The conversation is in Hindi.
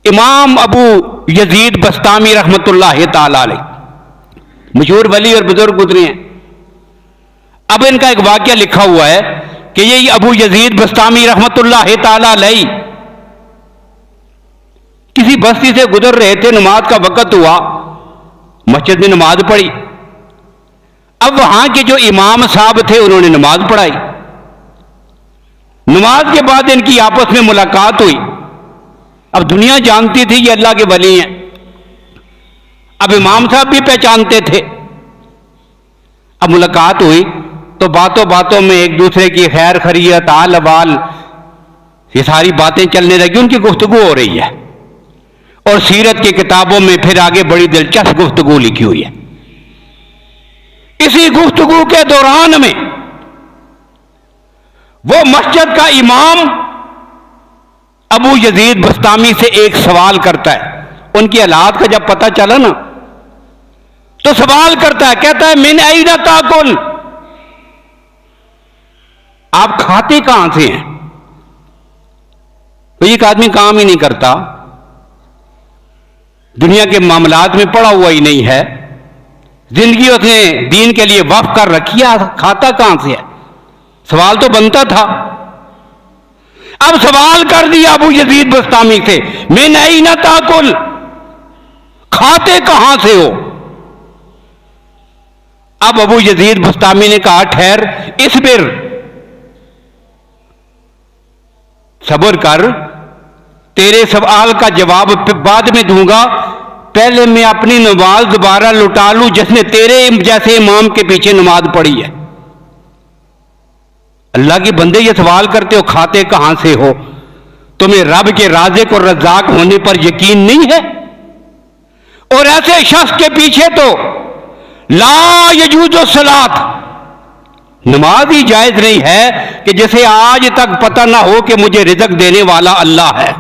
इमाम अबू यजीद बस्तामी रहमतुल्लाह ताला अलैह, मशहूर वली और बुजुर्ग गुजरे हैं। अब इनका एक वाक्य लिखा हुआ है कि ये अबू यजीद बस्तामी रहमतुल्लाह ताला अलैह किसी बस्ती से गुजर रहे थे, नमाज का वक्त हुआ, मस्जिद में नमाज पढ़ी। अब वहां के जो इमाम साहब थे उन्होंने नमाज पढ़ाई। नमाज के बाद इनकी आपस में मुलाकात हुई। अब दुनिया जानती थी ये अल्लाह के वली हैं, अब इमाम साहब भी पहचानते थे। अब मुलाकात हुई तो बातों बातों में एक दूसरे की खैर खैरियत, आल अवाल, ये सारी बातें चलने लगी, उनकी गुफ्तगू हो रही है। और सीरत की किताबों में फिर आगे बड़ी दिलचस्प गुफ्तगू लिखी हुई है। इसी गुफ्तगू के दौरान में वो मस्जिद का इमाम अबू यजीद बस्तामी से एक सवाल करता है। उनकी हालात का जब पता चला ना तो सवाल करता है, कहता है मिन ऐना ताकुल, आप खाते कहां से हैं? तो एक आदमी काम ही नहीं करता, दुनिया के मामलात में पड़ा हुआ ही नहीं है, जिंदगी उसने दीन के लिए वक्फ कर रखी है, खाता कहां से है? सवाल तो बनता था। अब सवाल कर दिया अबू यजीद बस्तामी से, मिन ऐना ताकुल, खाते कहां से हो? अब अबू यजीद बस्तामी ने कहा, ठहर, इस बिर, सब्र कर, तेरे सवाल का जवाब बाद में दूंगा, पहले मैं अपनी नमाज दोबारा लौटा लूं जिसने तेरे जैसे इमाम के पीछे नमाज पढ़ी है। अल्लाह के बंदे ये सवाल करते हो खाते कहां से हो? तुम्हें रब के राज़िक और रज़्ज़ाक होने पर यकीन नहीं है? और ऐसे शख्स के पीछे तो ला यजूज़ु सलात, नमाज ही जायज नहीं है कि जिसे आज तक पता ना हो कि मुझे रिज़्क़ देने वाला अल्लाह है।